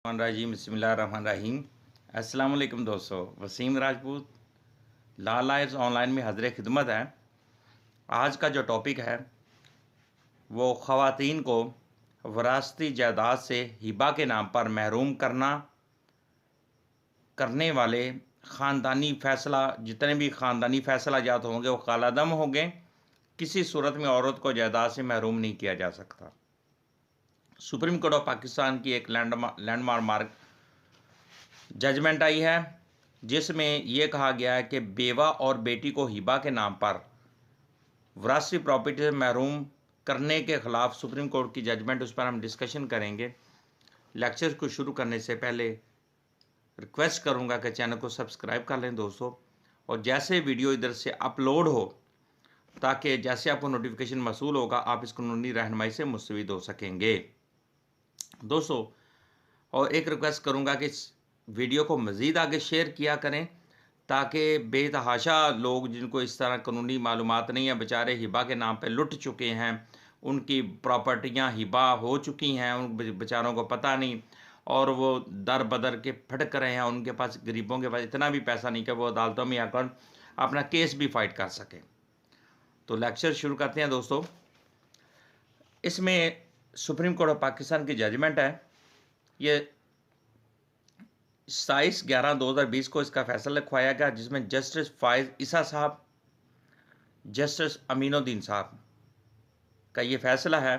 रहीम बिस्मिल्लाहिर्रहमानिर्रहीम। अस्सलाम वालेकुम दोस्तों, वसीम राजपूत लाल लाइव्स ऑनलाइन में हाज़िर खिदमत है। आज का जो टॉपिक है वो ख़वातीन को विरासती जायदाद से हिबा के नाम पर महरूम करने वाले ख़ानदानी फ़ैसला, जितने भी ख़ानदानी फ़ैसला जात होंगे वो कालादम होंगे। किसी सूरत में औरत को जायदाद से महरूम नहीं किया जा सकता। सुप्रीम कोर्ट ऑफ पाकिस्तान की एक लैंडमार्क जजमेंट आई है जिसमें यह कहा गया है कि बेवा और बेटी को हिबा के नाम पर विरासती प्रॉपर्टी से महरूम करने के ख़िलाफ़ सुप्रीम कोर्ट की जजमेंट, उस पर हम डिस्कशन करेंगे। लेक्चर को शुरू करने से पहले रिक्वेस्ट करूंगा कि चैनल को सब्सक्राइब कर लें दोस्तों, और जैसे वीडियो इधर से अपलोड हो ताकि जैसे आपको नोटिफिकेशन मसूल होगा आप इस कानूनी रहनुमाई से मुस्तफ़ीद हो सकेंगे दोस्तों। और एक रिक्वेस्ट करूंगा कि इस वीडियो को मज़ीद आगे शेयर किया करें ताकि बेतहाशा लोग जिनको इस तरह कानूनी मालूमात नहीं है, बेचारे हिबा के नाम पे लुट चुके हैं, उनकी प्रॉपर्टियां हिबा हो चुकी हैं, उन बेचारों को पता नहीं, और वो दर बदर के भटक रहे हैं। उनके पास, गरीबों के पास इतना भी पैसा नहीं कि वो अदालतों में आकर अपना केस भी फाइट कर सकें। तो लेक्चर शुरू करते हैं दोस्तों। इसमें सुप्रीम कोर्ट ऑफ पाकिस्तान की जजमेंट है, ये 27/11/2020 को इसका फैसला लिखवाया गया, जिसमें जस्टिस फाइज ईसा साहब, जस्टिस अमीनुद्दीन साहब का ये फैसला है।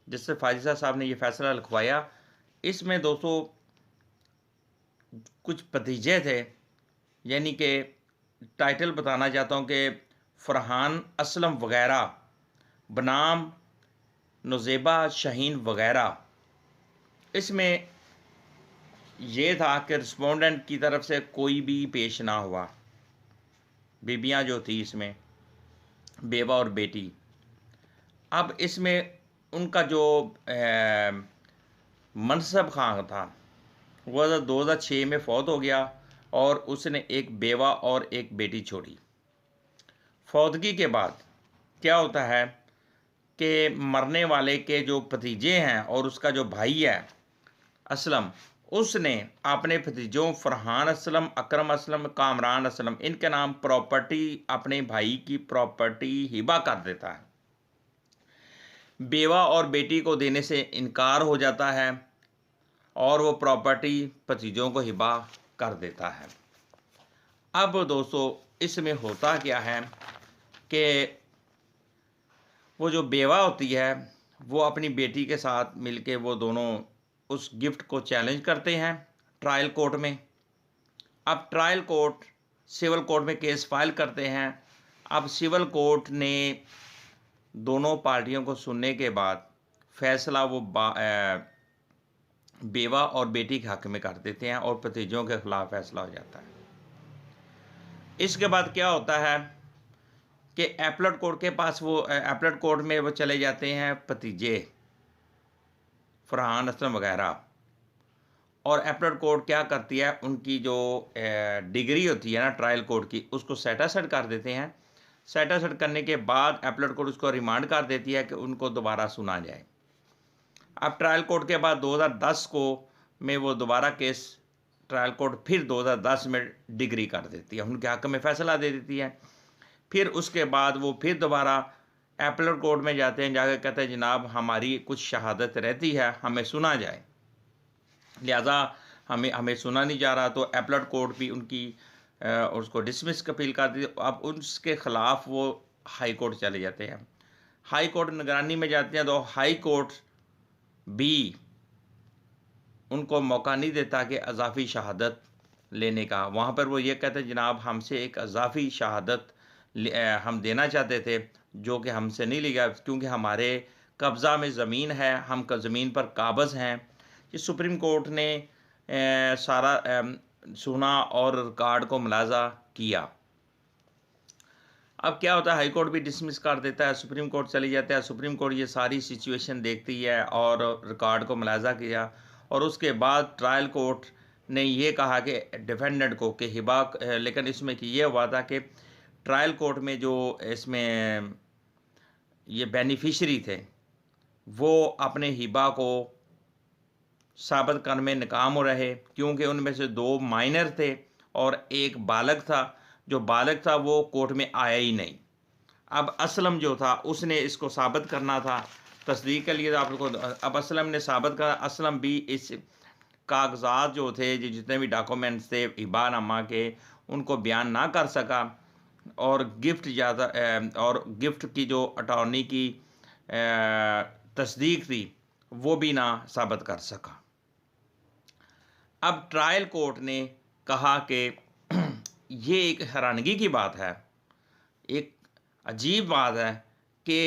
जस्टिस फाइज ईसा साहब ने ये फैसला लिखवाया। इसमें दोस्तों कुछ भतीजे थे, यानी कि टाइटल बताना चाहता हूँ कि फरहान असलम वगैरह बनाम नुज़ेबा शाहीन वगैरह। इसमें ये था कि रिस्पोंडेंट की तरफ से कोई भी पेश ना हुआ। बीबियाँ जो थी इसमें, बेवा और बेटी, अब इसमें उनका जो मनसब खां था वह 2006 में फौत हो गया और उसने एक बेवा और एक बेटी छोड़ी। फौतगी के बाद क्या होता है कि मरने वाले के जो भतीजे हैं और उसका जो भाई है असलम, उसने अपने भतीजों फरहान असलम, अकरम असलम, कामरान असलम, इनके नाम प्रॉपर्टी, अपने भाई की प्रॉपर्टी हिबा कर देता है। बेवा और बेटी को देने से इनकार हो जाता है और वो प्रॉपर्टी भतीजों को हिबा कर देता है। अब दोस्तों इसमें होता क्या है कि वो जो बेवा होती है वो अपनी बेटी के साथ मिलके वो दोनों उस गिफ्ट को चैलेंज करते हैं ट्रायल कोर्ट में। अब ट्रायल कोर्ट सिविल कोर्ट में केस फाइल करते हैं। अब सिविल कोर्ट ने दोनों पार्टियों को सुनने के बाद फैसला वो बेवा और बेटी के हक में कर देते हैं और भतीजों के खिलाफ फैसला हो जाता है। इसके बाद क्या होता है कि एपलेट कोर्ट के पास, वो एपलेट कोर्ट में वो चले जाते हैं भतीजे फरहान असलम वगैरह, और एपलेट कोर्ट क्या करती है, उनकी जो डिग्री होती है ना ट्रायल कोर्ट की, उसको सेटासेट कर देते हैं। सेटासेट करने के बाद एपलेट कोर्ट उसको रिमांड कर देती है कि उनको दोबारा सुना जाए। अब ट्रायल कोर्ट के बाद 2010 को में वो दोबारा केस ट्रायल कोर्ट फिर 2010 में डिग्री कर देती है, उनके हक़ में फ़ैसला दे देती है। फिर उसके बाद वो फिर दोबारा एपलेट कोर्ट में जाते हैं, जाकर कहते हैं जनाब हमारी कुछ शहादत रहती है, हमें सुना जाए, लिहाजा हमें सुना नहीं जा रहा। तो एपलेट कोर्ट भी उनकी उसको डिसमिस की अपील कर दी। अब उसके ख़िलाफ़ वो हाई कोर्ट चले जाते हैं। हाई कोर्ट निगरानी में जाते हैं तो हाई कोर्ट भी उनको मौका नहीं देता कि अजाफ़ी शहादत लेने का। वहाँ पर वो ये कहते हैं जनाब हमसे एक अजाफ़ी शहादत हम देना चाहते थे जो कि हमसे नहीं लिया, क्योंकि हमारे कब्ज़ा में ज़मीन है, हम ज़मीन पर काबज़ हैं। ये सुप्रीम कोर्ट ने सारा सुना और रिकॉर्ड को मुलाजा किया। अब क्या होता है, हाई कोर्ट भी डिसमिस कर देता है, सुप्रीम कोर्ट चली जाता है। सुप्रीम कोर्ट ये सारी सिचुएशन देखती है और रिकॉर्ड को मुलाजा किया, और उसके बाद ट्रायल कोर्ट ने ये कहा कि डिफेंडेंट को कि हिबा, लेकिन इसमें कि ये हुआ था कि ट्रायल कोर्ट में जो इसमें ये बेनिफिशरी थे वो अपने हिबा को साबित करने में नाकाम रहे, क्योंकि उनमें से 2 माइनर थे और एक बालग था। जो बालग था वो कोर्ट में आया ही नहीं। अब असलम जो था उसने इसको साबित करना था, तस्दीक के लिए आपको। अब असलम ने साबित करा। असलम भी इस कागजात जो थे, जितने भी डॉक्यूमेंट्स थे हिबानामा के, उनको बयान ना कर सका, और गिफ्ट की जो अटॉर्नी की तस्दीक थी वो भी ना साबित कर सका। अब ट्रायल कोर्ट ने कहा कि ये एक हैरानगी की बात है, एक अजीब बात है कि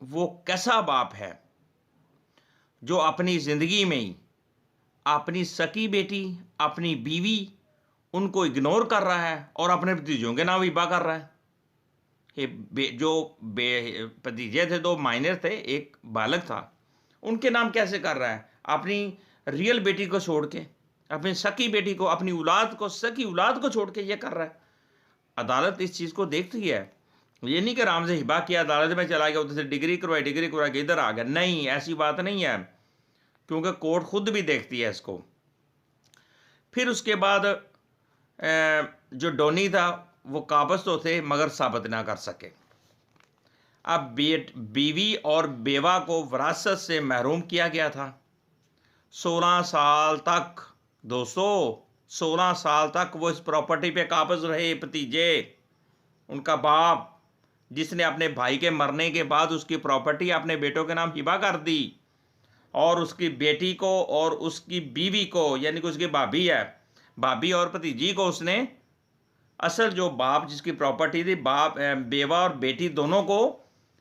वो कैसा बाप है जो अपनी ज़िंदगी में ही अपनी सकी बेटी, अपनी बीवी, उनको इग्नोर कर रहा है और अपने भतीजों के नाम हिबा कर रहा है। भतीजे थे, 2 माइनर थे, एक बालक था, उनके नाम कैसे कर रहा है? अपनी रियल बेटी को छोड़ के, अपनी सकी बेटी को, अपनी औलाद को, सकी औलाद को छोड़ के ये कर रहा है। अदालत इस चीज़ को देखती है। ये नहीं कि राम से हिबा किया, अदालत में चला गया, उधर से डिग्री करवाई के इधर आ गया। नहीं, ऐसी बात नहीं है, क्योंकि कोर्ट खुद भी देखती है इसको। फिर उसके बाद जो डोनी था वो काबज तो थे मगर साबित ना कर सके। अब बीवी और बेवा को विरासत से महरूम किया गया था 16 साल तक। दोस्तों, 16 साल तक वो इस प्रॉपर्टी पे काबज रहे। भतीजे, उनका बाप, जिसने अपने भाई के मरने के बाद उसकी प्रॉपर्टी अपने बेटों के नाम हिबा कर दी, और उसकी बेटी को और उसकी बीवी को, यानी कि उसकी भाभी है, भाभी और भतीजी को उसने, असल जो बाप जिसकी प्रॉपर्टी थी, बाप, बेवा और बेटी दोनों को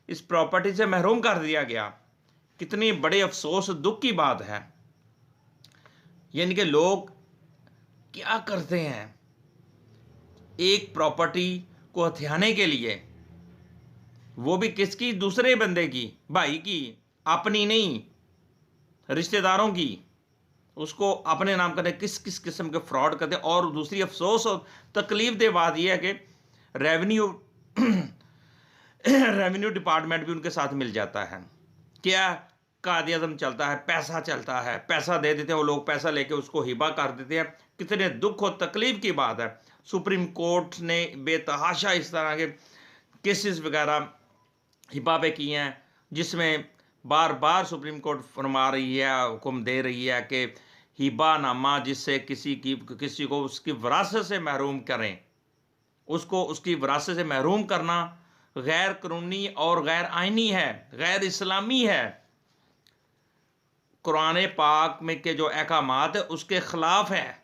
इस प्रॉपर्टी से महरूम कर दिया गया। कितनी बड़े अफसोस, दुख की बात है। यानी कि लोग क्या करते हैं, एक प्रॉपर्टी को हथियाने के लिए, वो भी किसकी? दूसरे बंदे की, भाई की, अपनी नहीं, रिश्तेदारों की, उसको अपने नाम करने किस किस किस्म के फ्रॉड करते। और दूसरी अफसोस और तकलीफ दे बात यह है कि रेवेन्यू डिपार्टमेंट भी उनके साथ मिल जाता है। क्या कादियाज़म चलता है, पैसा चलता है, पैसा दे देते हैं वो लोग, पैसा लेके उसको हिबा कर देते हैं। कितने दुख और तकलीफ की बात है। सुप्रीम कोर्ट ने बेतहाशा इस तरह के केसेस वगैरह हिबा पे किए हैं, जिसमें बार बार सुप्रीम कोर्ट फरमा रही है, हुक्म दे रही है कि हिबा नामा जिससे किसी को उसकी विरासत से महरूम करें, उसको उसकी विरासत से महरूम करना गैर कानूनी और गैर आइनी है, गैर इस्लामी है। कुरान पाक में के जो अहकामात है उसके ख़िलाफ़ है।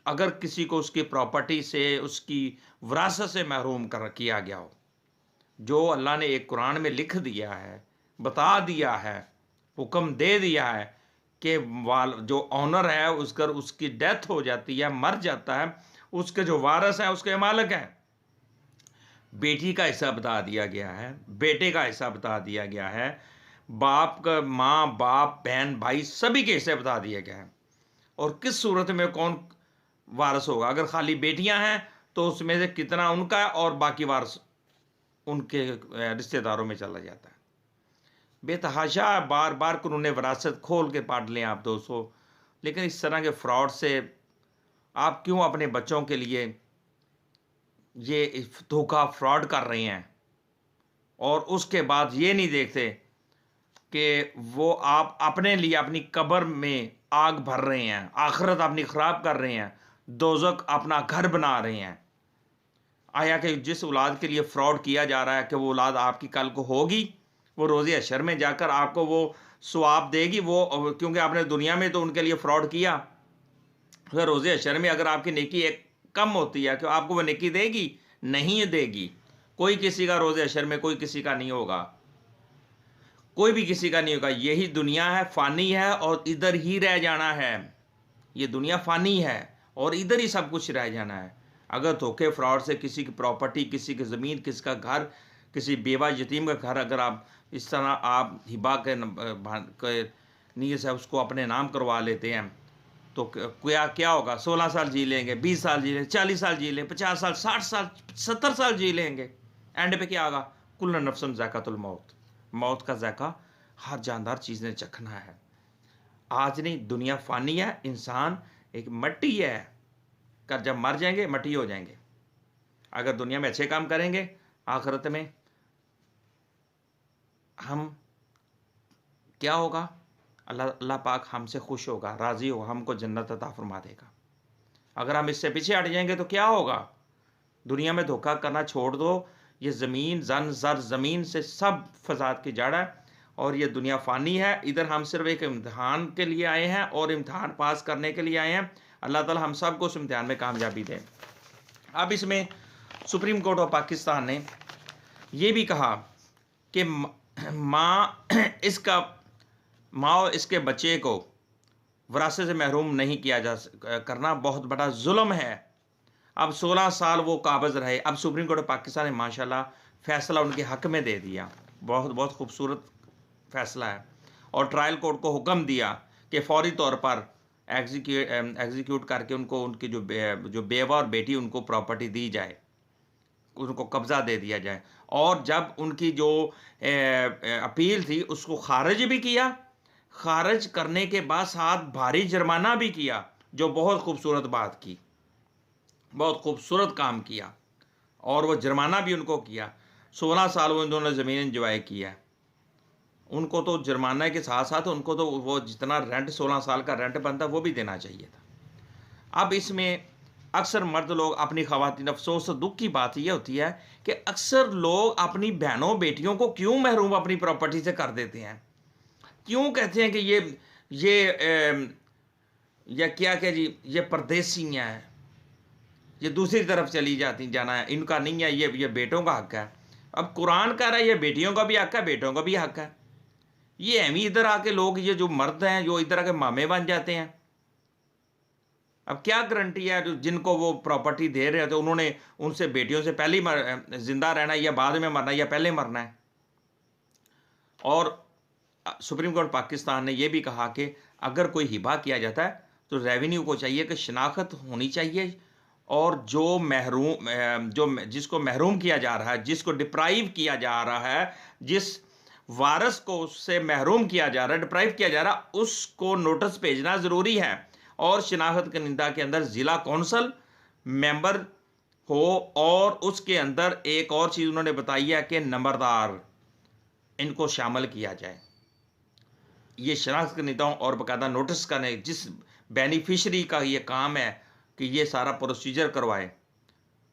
अगर किसी को उसकी प्रॉपर्टी से, उसकी विरासत से महरूम किया गया हो, जो अल्लाह ने एक कुरान में लिख दिया है, बता दिया है, हुक्म दे दिया है कि जो ऑनर है उसकी डेथ हो जाती है, मर जाता है, उसके जो वारिस हैं उसके मालिक हैं। बेटी का हिस्सा बता दिया गया है, बेटे का हिस्सा बता दिया गया है, बाप का, माँ बाप बहन भाई सभी के हिस्से बता दिए गए हैं। और किस सूरत में कौन वारिस होगा? अगर खाली बेटियां हैं तो उसमें से कितना उनका है और बाकी वारिस उनके रिश्तेदारों में चला जाता है। बेतहाशा बार बार कानून विरासत खोल के पढ़ लें आप दोस्तों। लेकिन इस तरह के फ्रॉड से आप क्यों अपने बच्चों के लिए ये धोखा फ्रॉड कर रहे हैं, और उसके बाद ये नहीं देखते कि वो आप अपने लिए अपनी कब्र में आग भर रहे हैं, आखिरत अपनी ख़राब कर रहे हैं, दोज़ख अपना घर बना रहे हैं। आया कि जिस औलाद के लिए फ्रॉड किया जा रहा है कि वो औलाद आपकी कल को होगी, वो रोज़े हशर में जाकर आपको वो सवाब देगी, वो क्योंकि आपने दुनिया में तो उनके लिए फ्रॉड किया। फिर रोज़े हशर में अगर आपकी नेकी एक कम होती है, कि आपको वो नेकी देगी? नहीं देगी। कोई किसी का रोज़े हशर में कोई किसी का नहीं होगा, कोई भी किसी का नहीं होगा। यही दुनिया है, फ़ानी है और इधर ही रह जाना है। ये दुनिया फ़ानी है और इधर ही सब कुछ रह जाना है। अगर धोखे फ्रॉड से किसी की प्रॉपर्टी, किसी की ज़मीन, किसी का घर, किसी बेवा यतीम का घर, अगर आप इस तरह आप हिबा के नीयत से उसको अपने नाम करवा लेते हैं, तो क्या होगा? 16 साल जी लेंगे, 20 साल जी लेंगे, 40 साल जी लेंगे, 50 साल, 60 साल, 70 साल जी लेंगे। एंड पे क्या होगा? कुल्लु नफ्सन ज़ायक़ातुल मौत, मौत का ज़ायक़ा हर जानदार चीज़ ने चखना है। आज नहीं, दुनिया फ़ानी है, इंसान एक मट्टी है, कर जब मर जाएंगे मट्टी हो जाएंगे। अगर दुनिया में अच्छे काम करेंगे, आखिरत में हम क्या होगा, अल्लाह अल्लाह पाक हमसे खुश होगा, राज़ी होगा, हमको जन्नत अता फरमा देगा। अगर हम इससे पीछे हट जाएंगे तो क्या होगा? दुनिया में धोखा करना छोड़ दो। ये ज़मीन जन ज़र ज़मीन से सब फसाद की जड़ है, और ये दुनिया फ़ानी है। इधर हम सिर्फ एक इम्तिहान के लिए आए हैं और इम्तिहान पास करने के लिए आए हैं। अल्लाह ताला हम सब को उस इम्तिहान में कामयाबी दे। अब इसमें सुप्रीम कोर्ट ऑफ पाकिस्तान ने ये भी कहा कि माँ और इसके बच्चे को वरासत से महरूम नहीं किया करना बहुत बड़ा जुल्म है। अब 16 साल वो काबज़ रहे। अब सुप्रीम कोर्ट ऑफ पाकिस्तान ने माशाल्लाह फ़ैसला उनके हक़ में दे दिया। बहुत बहुत खूबसूरत फ़ैसला है। और ट्रायल कोर्ट को हुक्म दिया कि फौरी तौर पर एग्जीक्यूट करके उनको उनकी जो बेवा और बेटी उनको प्रॉपर्टी दी जाए, उनको कब्ज़ा दे दिया जाए। और जब उनकी जो अपील थी उसको खारिज भी किया। खारिज करने के बाद साथ भारी जुर्माना भी किया, जो बहुत खूबसूरत बात की, बहुत खूबसूरत काम किया। और वो जुर्माना भी उनको किया। 16 साल वो इन्होंने ज़मीन इंजॉय किया। उनको तो जुर्माना के साथ साथ उनको तो वो जितना रेंट 16 साल का रेंट बनता वो भी देना चाहिए था। अब इसमें अक्सर मर्द लोग अपनी ख़वातीन, अफसोस दुख की बात यह होती है कि अक्सर लोग अपनी बहनों बेटियों को क्यों महरूम अपनी प्रॉपर्टी से कर देते हैं। क्यों कहते हैं कि ये क्या जी, ये परदेसियाँ हैं, ये दूसरी तरफ चली जाना है, इनका नहीं है, ये बेटों का हक़ है। अब कुरान कह रहा है ये बेटियों का भी हक़ है, बेटों का भी हक़ है। ये एवं इधर आके लोग, ये जो मर्द हैं जो इधर आके मामे बन जाते हैं। अब क्या गारंटी है जो जिनको वो प्रॉपर्टी दे रहे हैं तो उन्होंने उनसे बेटियों से पहले ही जिंदा रहना है या बाद में मरना है या पहले मरना है। और सुप्रीम कोर्ट पाकिस्तान ने यह भी कहा कि अगर कोई हिबा किया जाता है तो रेवेन्यू को चाहिए कि शिनाख्त होनी चाहिए, और जिसको महरूम किया जा रहा है, जिसको डिप्राइव किया जा रहा है, जिस वारस को उससे महरूम किया जा रहा है, डिप्राइव किया जा रहा है, उसको नोटिस भेजना ज़रूरी है। और शिनाख्त की निंदा के अंदर ज़िला कौंसल मेंबर हो, और उसके अंदर एक और चीज़ उन्होंने बताई है कि नंबरदार इनको शामिल किया जाए। ये शनाख्त के नेताओं और बाकायदा नोटिस करने, जिस बेनिफिशरी का ये काम है कि ये सारा प्रोसीजर करवाए,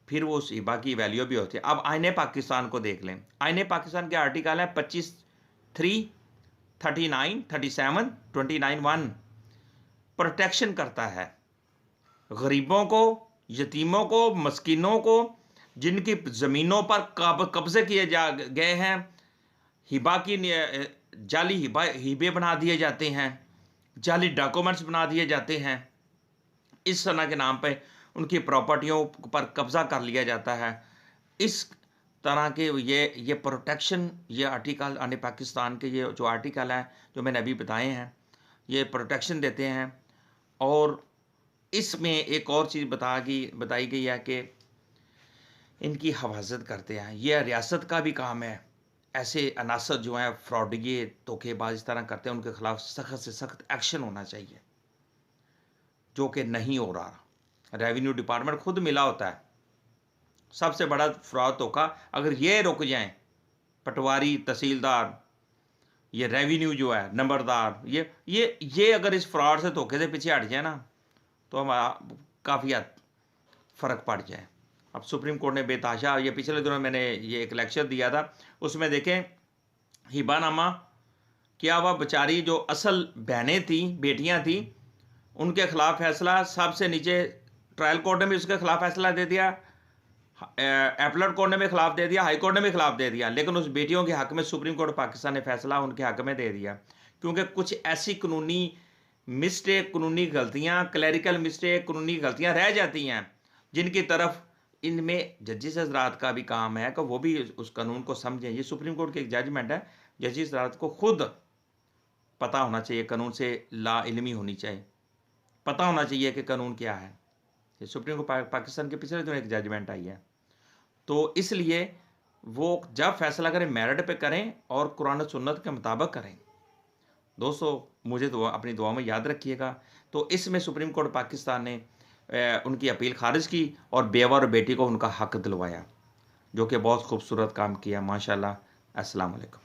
फिर वो उस हिबा की वैल्यू भी होती है। अब आईने पाकिस्तान को देख लें। आईने पाकिस्तान के आर्टिकल है 25(3), 39, 37, 29(1) प्रोटेक्शन करता है गरीबों को, यतीमों को, मस्किनों को, जिनकी ज़मीनों पर कब्जे किए गए हैं, हिबा की जाली हिबे बना दिए जाते हैं, जाली डॉक्यूमेंट्स बना दिए जाते हैं, इस तरह के नाम पे उनकी प्रॉपर्टियों पर कब्ज़ा कर लिया जाता है। इस तरह के ये प्रोटेक्शन, ये आर्टिकल आने पाकिस्तान के ये जो आर्टिकल है जो मैंने अभी बताए हैं, ये प्रोटेक्शन देते हैं। और इसमें एक और चीज़ बताई गई है कि इनकी हिफाजत करते हैं। ये रियासत का भी काम है। ऐसे अनासर जो हैं फ्रॉडिये, धोखेबाज इस तरह करते हैं, उनके खिलाफ सख्त से सख्त एक्शन होना चाहिए, जो कि नहीं हो रहा। रेवेन्यू डिपार्टमेंट खुद मिला होता है। सबसे बड़ा फ्रॉड धोखा अगर ये रुक जाएं, पटवारी, तहसीलदार, ये रेवेन्यू जो है, नंबरदार, ये अगर इस फ्रॉड से धोखे से पीछे हट जाए ना, तो हमारा काफ़ी फ़र्क पड़ जाए। अब सुप्रीम कोर्ट ने बेताशा, ये पिछले दिनों मैंने ये एक लेक्चर दिया था, उसमें देखें हिबानामा क्या हुआ। बेचारी जो असल बहनें थी, बेटियां थी, उनके खिलाफ फैसला, सबसे नीचे ट्रायल कोर्ट ने भी उसके खिलाफ फैसला दे दिया, एपलेट कोर्ट ने भी खिलाफ दे दिया, हाई कोर्ट ने भी खिलाफ दे दिया, लेकिन उस बेटियों के हक़ में सुप्रीम कोर्ट पाकिस्तान ने फैसला उनके हक़ में दे दिया। क्योंकि कुछ ऐसी कानूनी मिस्टेक, कानूनी गलतियाँ, क्लैरिकल मिस्टेक, कानूनी गलतियाँ रह जाती हैं, जिनकी तरफ इनमें जजिस हज़रात का भी काम है कि वो भी उस कानून को समझें। ये सुप्रीम कोर्ट की एक जजमेंट है। जजिस हज़रात को खुद पता होना चाहिए, कानून से ला इल्मी होनी चाहिए, पता होना चाहिए कि कानून क्या है। ये सुप्रीम कोर्ट पाकिस्तान के पिछले दिनों एक जजमेंट आई है। तो इसलिए वो जब फैसला करें मेरिट पे करें और कुरान और सुन्नत के मुताबिक करें। दोस्तों मुझे अपनी दुआ में याद रखिएगा। तो इसमें सुप्रीम कोर्ट पाकिस्तान ने उनकी अपील खारिज की और बेवा और बेटी को उनका हक दिलवाया, जो कि बहुत खूबसूरत काम किया माशाल्लाह। अस्सलाम वालेकुम।